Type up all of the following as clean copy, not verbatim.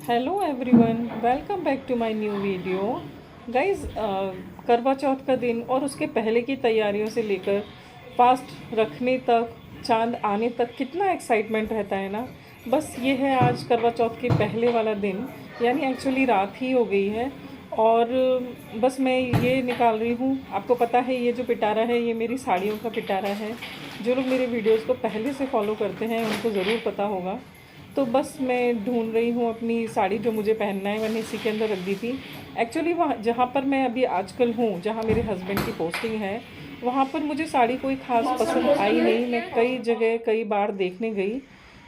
Hello everyone, welcome back to my new video. Guys, Karva Chauth का दिन और उसके पहले की तैयारियों से लेकर फास्ट रखने तक, चांद आने तक कितना एक्साइटमेंट रहता है ना। बस ये है, आज करवा चौथ के पहले वाला दिन, यानी एक्चुअली रात ही हो गई है। और बस मैं ये निकाल रही हूँ। आपको पता है, ये जो पिटारा है ये मेरी साड़ियों का पिटारा है। जो लोग मेरे वीडियोज़ को पहले से फॉलो करते हैं उनको ज़रूर पता होगा। तो बस मैं ढूंढ रही हूँ अपनी साड़ी जो मुझे पहनना है। मैंने इसी के अंदर रख दी थी। एक्चुअली वहाँ जहाँ पर मैं अभी आजकल हूँ, जहाँ मेरे हस्बैंड की पोस्टिंग है, वहाँ पर मुझे साड़ी कोई ख़ास पसंद आई नहीं। मैं कई जगह कई बार देखने गई,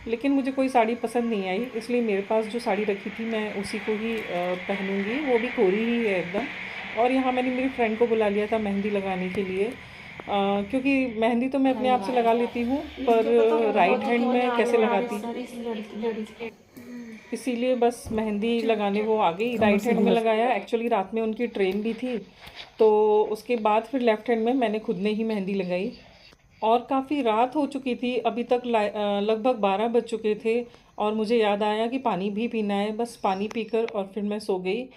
लेकिन मुझे कोई साड़ी पसंद नहीं आई। इसलिए मेरे पास जो साड़ी रखी थी मैं उसी को ही पहनूंगी। वो भी कोरी ही है एकदम। और यहाँ मैंने मेरी फ्रेंड को बुला लिया था मेहंदी लगाने के लिए। क्योंकि मेहंदी तो मैं अपने आप से लगा लेती हूँ, पर राइट हैंड में कैसे लगाती, इसीलिए बस मेहंदी लगाने वो आ गई। राइट हैंड में लगाया। एक्चुअली रात में उनकी ट्रेन भी थी, तो उसके बाद फिर लेफ़्ट हैंड में मैंने खुद ने ही मेहंदी लगाई। और काफ़ी रात हो चुकी थी, अभी तक लगभग 12 बज चुके थे। और मुझे याद आया कि पानी भी पीना है। बस पानी पीकर और फिर मैं सो गई।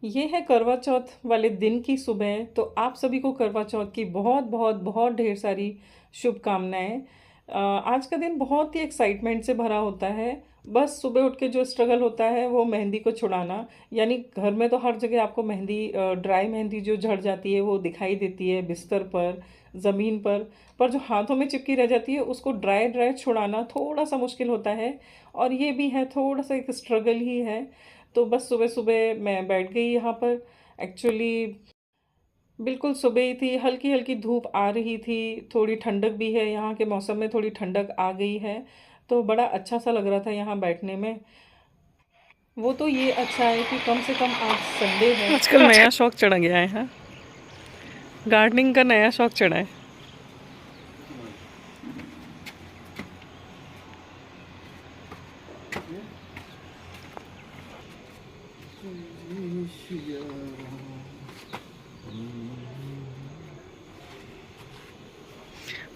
ये है करवा चौथ वाले दिन की सुबह। तो आप सभी को करवा चौथ की बहुत बहुत बहुत ढेर सारी शुभकामनाएं। आज का दिन बहुत ही एक्साइटमेंट से भरा होता है। बस सुबह उठ के जो स्ट्रगल होता है वो मेहंदी को छुड़ाना। यानी घर में तो हर जगह आपको मेहंदी, ड्राई मेहंदी जो झड़ जाती है वो दिखाई देती है बिस्तर पर, ज़मीन पर जो हाथों में चिपकी रह जाती है उसको ड्राई ड्राई छुड़ाना थोड़ा सा मुश्किल होता है। और ये भी है, थोड़ा सा एक स्ट्रगल ही है। तो बस सुबह सुबह मैं बैठ गई यहाँ पर। एक्चुअली बिल्कुल सुबह ही थी, हल्की हल्की धूप आ रही थी। थोड़ी ठंडक भी है, यहाँ के मौसम में थोड़ी ठंडक आ गई है। तो बड़ा अच्छा सा लग रहा था यहाँ बैठने में। वो तो ये अच्छा है कि कम से कम आज संडे है। आजकल नया शौक चढ़ा गया है। हाँ, गार्डनिंग का नया शौक चढ़ा है।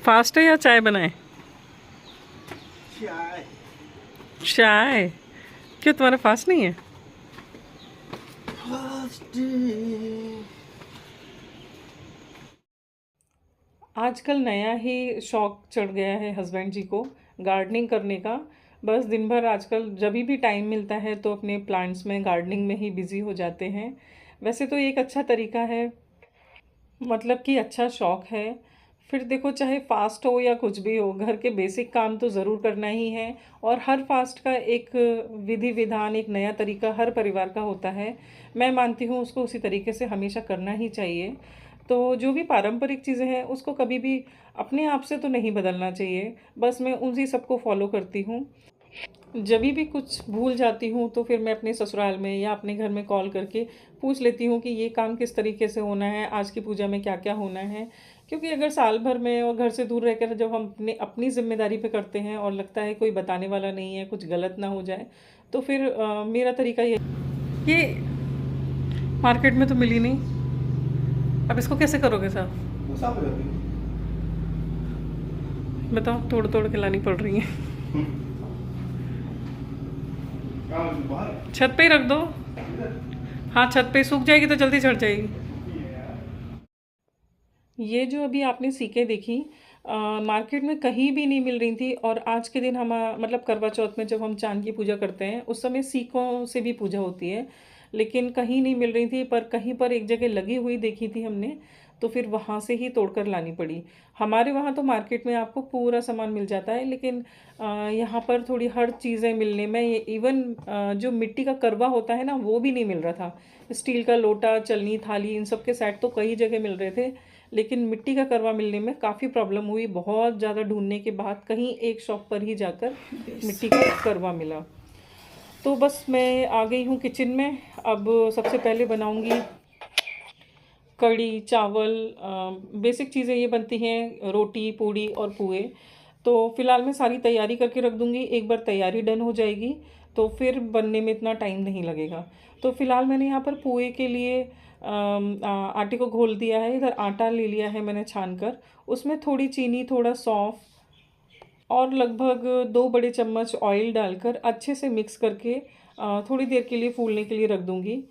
फास्ट है या चाय बनाए? चाय। चाय? क्यों, तुम्हारा फास्ट नहीं है? फर्स्ट आजकल नया ही शौक चढ़ गया है हस्बैंड जी को, गार्डनिंग करने का। बस दिन भर आजकल जब भी टाइम मिलता है तो अपने प्लांट्स में, गार्डनिंग में ही बिज़ी हो जाते हैं। वैसे तो एक अच्छा तरीका है, मतलब कि अच्छा शौक है। फिर देखो, चाहे फास्ट हो या कुछ भी हो, घर के बेसिक काम तो ज़रूर करना ही है। और हर फास्ट का एक विधि विधान, एक नया तरीका हर परिवार का होता है। मैं मानती हूँ उसको उसी तरीके से हमेशा करना ही चाहिए। तो जो भी पारंपरिक चीज़ें हैं उसको कभी भी अपने आप से तो नहीं बदलना चाहिए। बस मैं उन्हीं सबको फॉलो करती हूँ। जब भी कुछ भूल जाती हूँ तो फिर मैं अपने ससुराल में या अपने घर में कॉल करके पूछ लेती हूँ कि ये काम किस तरीके से होना है, आज की पूजा में क्या क्या होना है। क्योंकि अगर साल भर में और घर से दूर रहकर जब हम अपने अपनी जिम्मेदारी पे करते हैं और लगता है कोई बताने वाला नहीं है, कुछ गलत ना हो जाए, तो फिर मेरा तरीका ये मार्केट में तो मिली नहीं। अब इसको कैसे करोगे साहब? वो साफ हो जाती है। बताओ, तोड़ तोड़ के लानी पड़ रही है। कहाँ बाहर? छत पे ही रख दो। इधर? हाँ, छत पे सूख जाएगी तो जल्दी झड़ जाएगी। ये जो अभी आपने सीखें देखी, मार्केट में कहीं भी नहीं मिल रही थी। और आज के दिन हम मतलब करवा चौथ में जब हम चांद की पूजा करते हैं उस समय सीखों से भी पूजा होती है, लेकिन कहीं नहीं मिल रही थी। पर कहीं पर एक जगह लगी हुई देखी थी हमने, तो फिर वहाँ से ही तोड़कर लानी पड़ी। हमारे वहाँ तो मार्केट में आपको पूरा सामान मिल जाता है, लेकिन यहाँ पर थोड़ी हर चीज़ें मिलने में, ये इवन जो मिट्टी का करवा होता है ना वो भी नहीं मिल रहा था। स्टील का लोटा, चलनी, थाली, इन सब के सेट तो कई जगह मिल रहे थे, लेकिन मिट्टी का करवा मिलने में काफ़ी प्रॉब्लम हुई। बहुत ज़्यादा ढूंढने के बाद कहीं एक शॉप पर ही जाकर मिट्टी का करवा मिला। तो बस मैं आ गई हूँ किचन में। अब सबसे पहले बनाऊंगी कढ़ी चावल। बेसिक चीज़ें ये बनती हैं, रोटी, पूड़ी और पुए। तो फिलहाल मैं सारी तैयारी करके रख दूंगी। एक बार तैयारी डन हो जाएगी तो फिर बनने में इतना टाइम नहीं लगेगा। तो फिलहाल मैंने यहाँ पर पुए के लिए आटे को घोल दिया है। इधर आटा ले लिया है मैंने छान कर। उसमें थोड़ी चीनी, थोड़ा सौंफ, और लगभग 2 बड़े चम्मच ऑयल डालकर अच्छे से मिक्स करके थोड़ी देर के लिए फूलने के लिए रख दूँगी।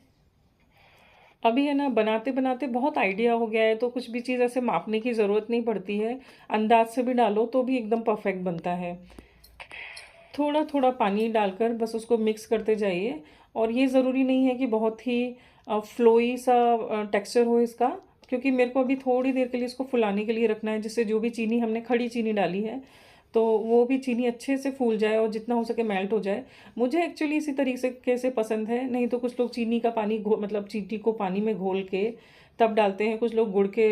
अभी है ना, बनाते बनाते बहुत आइडिया हो गया है, तो कुछ भी चीज़ ऐसे मापने की ज़रूरत नहीं पड़ती है। अंदाज से भी डालो तो भी एकदम परफेक्ट बनता है। थोड़ा थोड़ा पानी डालकर बस उसको मिक्स करते जाइए। और ये ज़रूरी नहीं है कि बहुत ही फ्लोई सा टेक्सचर हो इसका, क्योंकि मेरे को अभी थोड़ी देर के लिए इसको फुलाने के लिए रखना है, जिससे जो भी चीनी हमने खड़ी चीनी डाली है तो वो भी चीनी अच्छे से फूल जाए और जितना हो सके मेल्ट हो जाए। मुझे एक्चुअली इसी तरीके से पसंद है, नहीं तो कुछ लोग चीनी का पानी मतलब चीनी को पानी में घोल के तब डालते हैं, कुछ लोग गुड़ के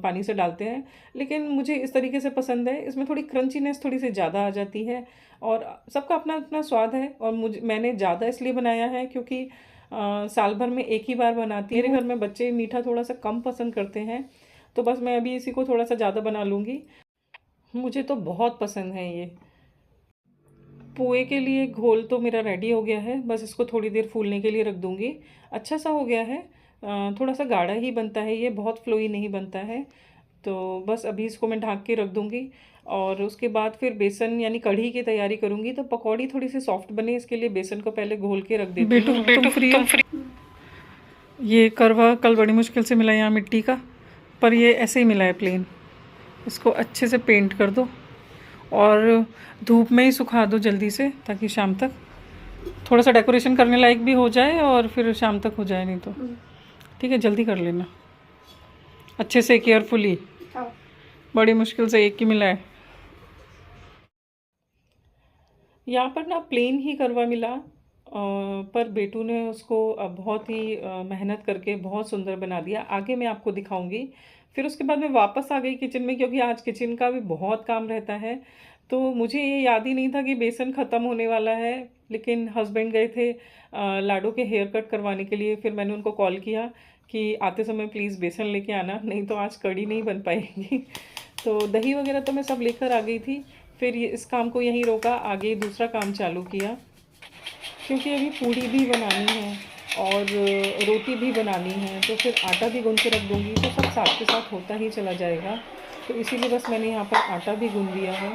पानी से डालते हैं। लेकिन मुझे इस तरीके से पसंद है, इसमें थोड़ी क्रंचीनेस थोड़ी सी ज़्यादा आ जाती है। और सबका अपना अपना स्वाद है, और मैंने ज़्यादा इसलिए बनाया है क्योंकि साल भर में एक ही बार बनाती है। मेरे घर में बच्चे मीठा थोड़ा सा कम पसंद करते हैं, तो बस मैं अभी इसी को थोड़ा सा ज़्यादा बना लूँगी। मुझे तो बहुत पसंद है ये। पोहे के लिए घोल तो मेरा रेडी हो गया है, बस इसको थोड़ी देर फूलने के लिए रख दूँगी। अच्छा सा हो गया है। थोड़ा सा गाढ़ा ही बनता है ये, बहुत फ्लोई नहीं बनता है। तो बस अभी इसको मैं ढक के रख दूँगी, और उसके बाद फिर बेसन यानी कढ़ी की तैयारी करूँगी। तो पकौड़ी थोड़ी सी सॉफ्ट बने, इसके लिए बेसन को पहले घोल के रख देती हूँ। बेटू तुम फ्री हो? ये करवा कल बड़ी मुश्किल से मिला यहाँ मिट्टी का, पर ये ऐसे ही मिला है प्लेन। इसको अच्छे से पेंट कर दो और धूप में ही सुखा दो जल्दी से, ताकि शाम तक थोड़ा सा डेकोरेशन करने लायक भी हो जाए और फिर शाम तक हो जाए। नहीं तो ठीक है, जल्दी कर लेना अच्छे से, केयरफुली। बड़ी मुश्किल से एक ही मिला है। यहाँ पर ना प्लेन ही करवा मिला, पर बेटू ने उसको बहुत ही मेहनत करके बहुत सुंदर बना दिया। आगे मैं आपको दिखाऊंगी। फिर उसके बाद मैं वापस आ गई किचन में, क्योंकि आज किचन का भी बहुत काम रहता है। तो मुझे ये याद ही नहीं था कि बेसन ख़त्म होने वाला है। लेकिन हस्बैंड गए थे लाडो के हेयर कट करवाने के लिए। फिर मैंने उनको कॉल किया कि आते समय प्लीज़ बेसन लेके आना, नहीं तो आज कड़ी नहीं बन पाएगी। तो दही वगैरह तो मैं सब लेकर आ गई थी। फिर ये इस काम को यहीं रोका, आगे दूसरा काम चालू किया, क्योंकि अभी पूड़ी भी बनानी है और रोटी भी बनानी है। तो फिर आटा भी गूंद के रख दूँगी, तो सब साथ के साथ होता ही चला जाएगा। तो इसीलिए बस मैंने यहाँ पर आटा भी गूंद दिया है।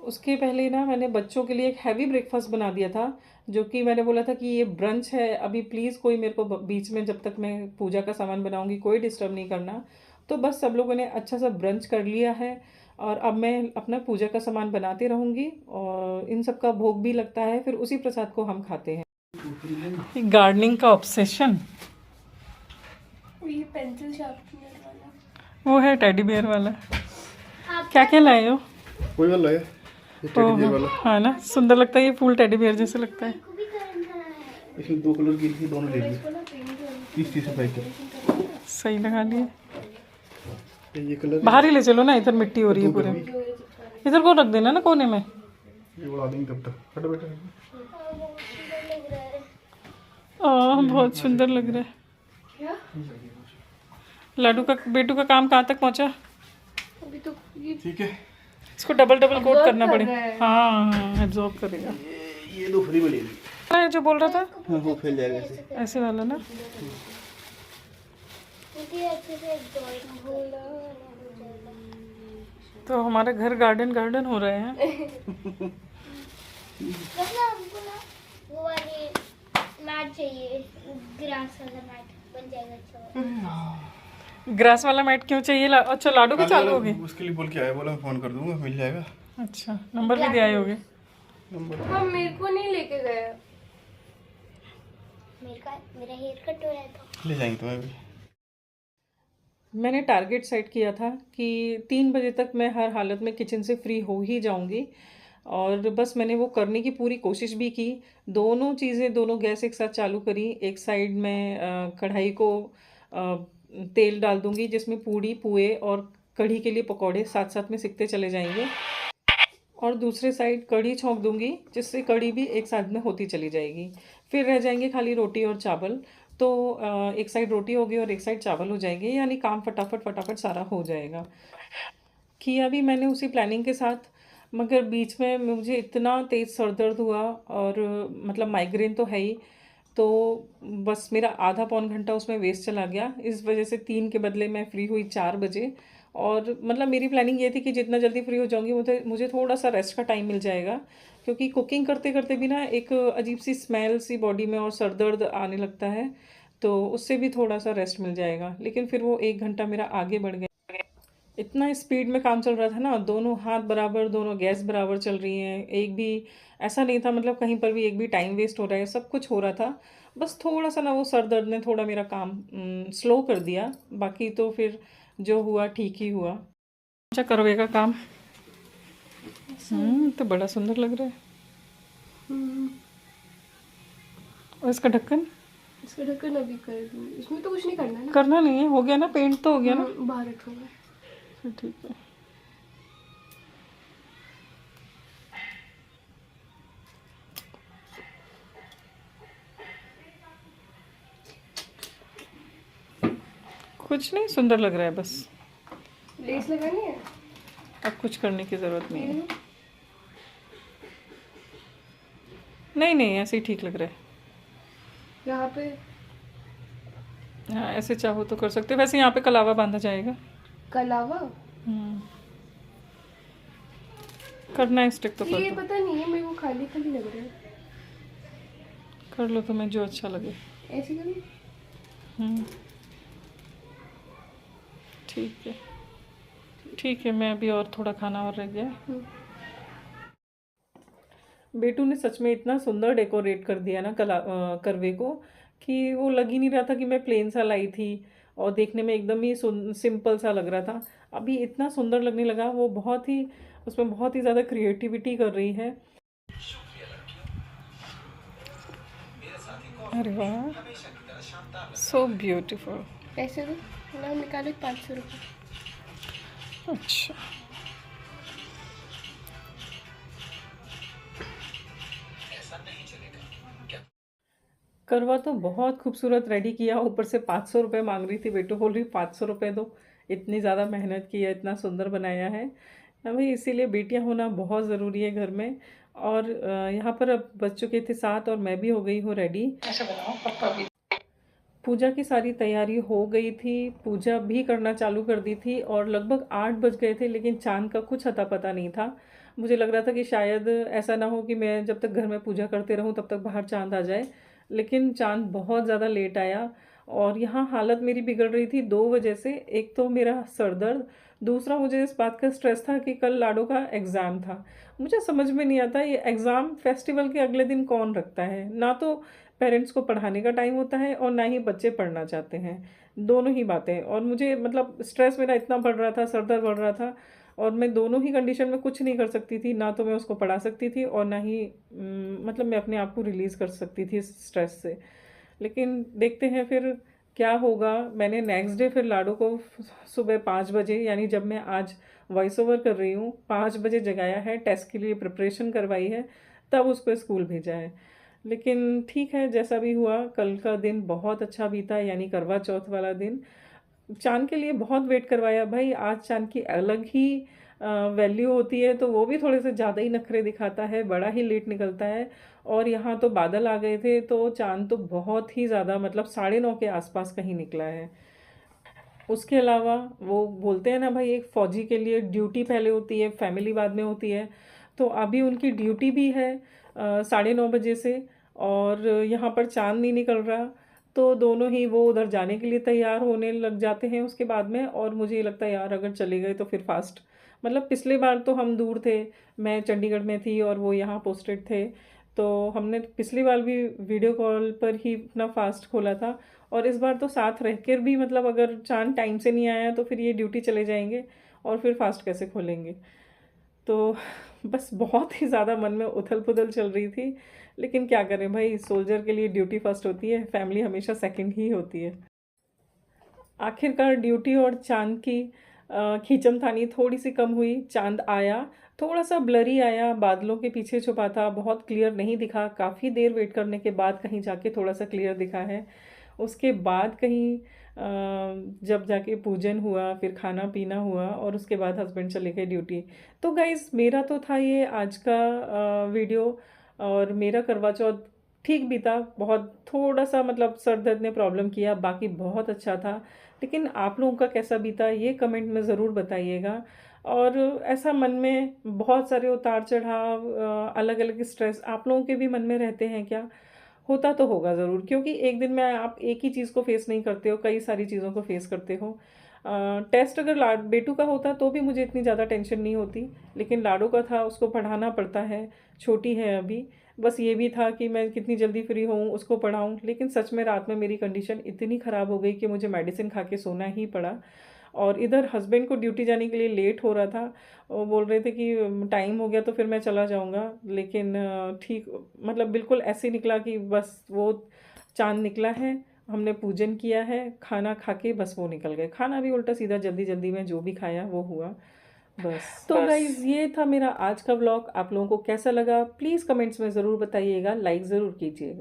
उसके पहले ना मैंने बच्चों के लिए एक हैवी ब्रेकफास्ट बना दिया था, जो कि मैंने बोला था कि ये ब्रंच है, अभी प्लीज़ कोई मेरे को बीच में जब तक मैं पूजा का सामान बनाऊंगी कोई डिस्टर्ब नहीं करना। तो बस सब लोगों ने अच्छा सा ब्रंच कर लिया है, और अब मैं अपना पूजा का सामान बनाती रहूँगी, और इन सब का भोग भी लगता है, फिर उसी प्रसाद को हम खाते हैं। गार्डनिंग का ऑब्सेशन, ये पेंसिल शार्पनर वाला, वो है टेडी बियर वाला। क्या क्या लाए हो? कोई वाला है ये टेडी बियर वाला। हाँ ना, सुंदर लगता है ये फूल, टेडी बियर जैसे लगता है। इसमें 2 कलर की थी, दोनों ले लिए 30 रुपए के। सही लगा लिए। ये कलर बाहर ही ले चलो ना, इधर मिट्टी हो रही है पूरे। इधर को रख देना ना कोने में। ये उड़ा देंगे तब तक। हटो बेटा। बहुत सुंदर लग रहा है। लाडू का बेटू का काम कहाँ तक पहुँचा? अभी तो ये ठीक है, इसको डबल डबल कोट करना कर पड़ेगा। रहा है। हाँ, एब्जॉर्ब करेगा। ये 2 फ्री में ले ली। है जो बोल रहा था, हाँ, वो फैल जाएगा ऐसे। ऐसे वाला ना। तो हमारे घर गार्डन गार्डन हो रहे हैं। हमको ना वो वाली मैट चाहिए, ग्रास वाला मैट बन जाएगा अच्छा। ग्रास वाला मैट क्यों चाहिए? अच्छा, लाडू भी चालू हो गई। उसके लिए बोल के आया, बोला फोन कर दूंगा, मिल जाएगा अच्छा, नंबर भी दिए होगे। नंबर। हाँ, मेरे को नहीं लेके गया। मेरा हेयर कट हो रहा था। ले जाएंगे तुम्हें भी। मैंने टारगेट सेट किया था कि 3 बजे तक मैं हर हालत में किचन से फ्री हो ही जाऊंगी, और बस मैंने वो करने की पूरी कोशिश भी की। दोनों गैस एक साथ चालू करी। एक साइड में कढ़ाई को तेल डाल दूंगी, जिसमें पूड़ी, पुए और कढ़ी के लिए पकौड़े साथ साथ में सिकते चले जाएंगे, और दूसरे साइड कढ़ी छोंक दूंगी, जिससे कढ़ी भी एक साथ में होती चली जाएगी। फिर रह जाएंगे खाली रोटी और चावल। तो एक साइड रोटी होगी और एक साइड चावल हो जाएंगे, यानी काम फटाफट फटाफट सारा हो जाएगा। किया भी मैंने उसी प्लानिंग के साथ, मगर बीच में मुझे इतना तेज़ सर दर्द हुआ, और मतलब माइग्रेन तो है ही, तो बस मेरा आधा पौन घंटा उसमें वेस्ट चला गया। इस वजह से 3 के बदले मैं फ्री हुई 4 बजे, और मतलब मेरी प्लानिंग ये थी कि जितना जल्दी फ्री हो जाऊंगी मुझे मुझे थोड़ा सा रेस्ट का टाइम मिल जाएगा, क्योंकि कुकिंग करते करते भी ना एक अजीब सी स्मेल सी बॉडी में और सर दर्द आने लगता है, तो उससे भी थोड़ा सा रेस्ट मिल जाएगा। लेकिन फिर वो 1 घंटा मेरा आगे बढ़ गया। इतना स्पीड में काम चल रहा था ना, दोनों हाथ बराबर, दोनों गैस बराबर चल रही हैं, एक भी ऐसा नहीं था मतलब कहीं पर भी एक भी टाइम वेस्ट हो रहा है, सब कुछ हो रहा था। बस थोड़ा सा ना वो सर दर्द ने थोड़ा मेरा काम स्लो कर दिया, बाकी तो फिर जो हुआ ठीक ही हुआ। अच्छा करवे का काम तो बड़ा सुंदर लग रहा है। और इसका ढक्कन इसका ढक्कन अभी कर दूँगी, इसमें तो कुछ नहीं करना है ना। करना नहीं है, हो गया ना, पेंट तो हो गया ना। बाहर रखूँगा। फिर ठीक है। कुछ नहीं, सुंदर लग रहा है बस। लेस लगानी है? अब कुछ करने की ज़रूरत नहीं है। नहीं नहीं, ऐसे ही ठीक लग रहा है। यहाँ पे हाँ, ऐसे चाहो तो कर सकते हो। वैसे यहाँ पे कलावा बांधा जाएगा। कलावा? करना है स्टिक तो कर ये दो। पता नहीं है, मेरे को खाली खाली लग रहा है। कर लो तुम्हें जो अच्छा लगे। ऐसे करूँ? हम्म, ठीक है ठीक है। मैं अभी और थोड़ा खाना और रह गया है। बेटू ने सच में इतना सुंदर डेकोरेट कर दिया ना करवे को, कि वो लग ही नहीं रहा था कि मैं प्लेन सा लाई थी, और देखने में एकदम ही सिंपल सा लग रहा था। अभी इतना सुंदर लगने लगा, वो बहुत ही उसमें बहुत ही ज़्यादा क्रिएटिविटी कर रही है। अरे वाह, सो ब्यूटीफुल। पैसे दो ना, निकालो 500 रुपये। अच्छा, करवा तो बहुत खूबसूरत रेडी किया, ऊपर से 500 रुपये मांग रही थी। बेटू बोल रही 500 रुपये दो, इतनी ज़्यादा मेहनत की है, इतना सुंदर बनाया है। भाई इसीलिए बेटियां होना बहुत ज़रूरी है घर में। और यहाँ पर अब बज चुके थे 7 और मैं भी हो गई हूँ रेडी। ऐसा बनाओ, पप्पा भी। पूजा की सारी तैयारी हो गई थी, पूजा भी करना चालू कर दी थी, और लगभग 8 बज गए थे, लेकिन चाँद का कुछ अता पता नहीं था। मुझे लग रहा था कि शायद ऐसा ना हो कि मैं जब तक घर में पूजा करते रहूं तब तक बाहर चाँद आ जाए, लेकिन चाँद बहुत ज़्यादा लेट आया। और यहाँ हालत मेरी बिगड़ रही थी 2 वजह से। एक तो मेरा सर दर्द, दूसरा मुझे इस बात का स्ट्रेस था कि कल लाडो का एग्ज़ाम था। मुझे समझ में नहीं आता ये एग्ज़ाम फेस्टिवल के अगले दिन कौन रखता है। ना तो पेरेंट्स को पढ़ाने का टाइम होता है और ना ही बच्चे पढ़ना चाहते हैं, दोनों ही बातें। और मुझे मतलब स्ट्रेस मेरा इतना बढ़ रहा था, सर दर्द बढ़ रहा था, और मैं दोनों ही कंडीशन में कुछ नहीं कर सकती थी। ना तो मैं उसको पढ़ा सकती थी और ना ही मतलब मैं अपने आप को रिलीज़ कर सकती थी इस स्ट्रेस से। लेकिन देखते हैं फिर क्या होगा। मैंने नेक्स्ट डे फिर लाडो को सुबह 5 बजे, यानी जब मैं आज वॉइस ओवर कर रही हूँ, 5 बजे जगाया है, टेस्ट के लिए प्रिपरेशन करवाई है, तब उसको स्कूल भेजा है। लेकिन ठीक है, जैसा भी हुआ, कल का दिन बहुत अच्छा बीता, यानी करवा चौथ वाला दिन। चाँद के लिए बहुत वेट करवाया भाई। आज चाँद की अलग ही वैल्यू होती है, तो वो भी थोड़े से ज़्यादा ही नखरे दिखाता है, बड़ा ही लेट निकलता है। और यहाँ तो बादल आ गए थे, तो चाँद तो बहुत ही ज़्यादा मतलब 9:30 के आसपास कहीं निकला है। उसके अलावा वो बोलते हैं ना भाई, एक फ़ौजी के लिए ड्यूटी पहले होती है, फैमिली बाद में होती है। तो अभी उनकी ड्यूटी भी है 9:30 बजे से, और यहाँ पर चाँद नहीं निकल रहा, तो दोनों ही वो उधर जाने के लिए तैयार होने लग जाते हैं उसके बाद में। और मुझे ये लगता है यार अगर चले गए तो फिर फास्ट, मतलब पिछले बार तो हम दूर थे, मैं चंडीगढ़ में थी और वो यहाँ पोस्टेड थे, तो हमने पिछली बार भी वीडियो कॉल पर ही अपना फास्ट खोला था। और इस बार तो साथ रह कर भी मतलब अगर चाँद टाइम से नहीं आया तो फिर ये ड्यूटी चले जाएंगे, और फिर फास्ट कैसे खोलेंगे। तो बस बहुत ही ज़्यादा मन में उथल पुथल चल रही थी। लेकिन क्या करें भाई, सोल्जर के लिए ड्यूटी फर्स्ट होती है, फैमिली हमेशा सेकंड ही होती है। आखिरकार ड्यूटी और चाँद की खींचमतानी थोड़ी सी कम हुई। चाँद आया, थोड़ा सा ब्लरी आया, बादलों के पीछे छुपा था, बहुत क्लियर नहीं दिखा। काफ़ी देर वेट करने के बाद कहीं जाके थोड़ा सा क्लियर दिखा है। उसके बाद कहीं जब जाके पूजन हुआ, फिर खाना पीना हुआ, और उसके बाद हस्बैंड चले गए ड्यूटी। तो गाइज़ मेरा तो था ये आज का वीडियो, और मेरा करवा चौथ ठीक भी था, बहुत थोड़ा सा मतलब सर दर्द ने प्रॉब्लम किया, बाकी बहुत अच्छा था। लेकिन आप लोगों का कैसा बीता ये कमेंट में ज़रूर बताइएगा। और ऐसा मन में बहुत सारे उतार चढ़ाव, अलग अलग स्ट्रेस आप लोगों के भी मन में रहते हैं क्या? होता तो होगा ज़रूर, क्योंकि एक दिन में आप एक ही चीज़ को फेस नहीं करते हो, कई सारी चीज़ों को फेस करते हो। टेस्ट अगर बेटू का होता तो भी मुझे इतनी ज़्यादा टेंशन नहीं होती, लेकिन लाडो का था, उसको पढ़ाना पड़ता है, छोटी है अभी। बस ये भी था कि मैं कितनी जल्दी फ्री हूँ, उसको पढ़ाऊँ। लेकिन सच में रात में मेरी कंडीशन इतनी ख़राब हो गई कि मुझे मेडिसिन खा के सोना ही पड़ा। और इधर हस्बैंड को ड्यूटी जाने के लिए लेट हो रहा था, वो बोल रहे थे कि टाइम हो गया तो फिर मैं चला जाऊंगा। लेकिन ठीक मतलब बिल्कुल ऐसे निकला कि बस वो चांद निकला है, हमने पूजन किया है, खाना खा के बस वो निकल गए। खाना भी उल्टा सीधा जल्दी जल्दी में जो भी खाया वो हुआ बस। तो गाइज ये था मेरा आज का व्लॉग। आप लोगों को कैसा लगा प्लीज़ कमेंट्स में ज़रूर बताइएगा, लाइक ज़रूर कीजिएगा।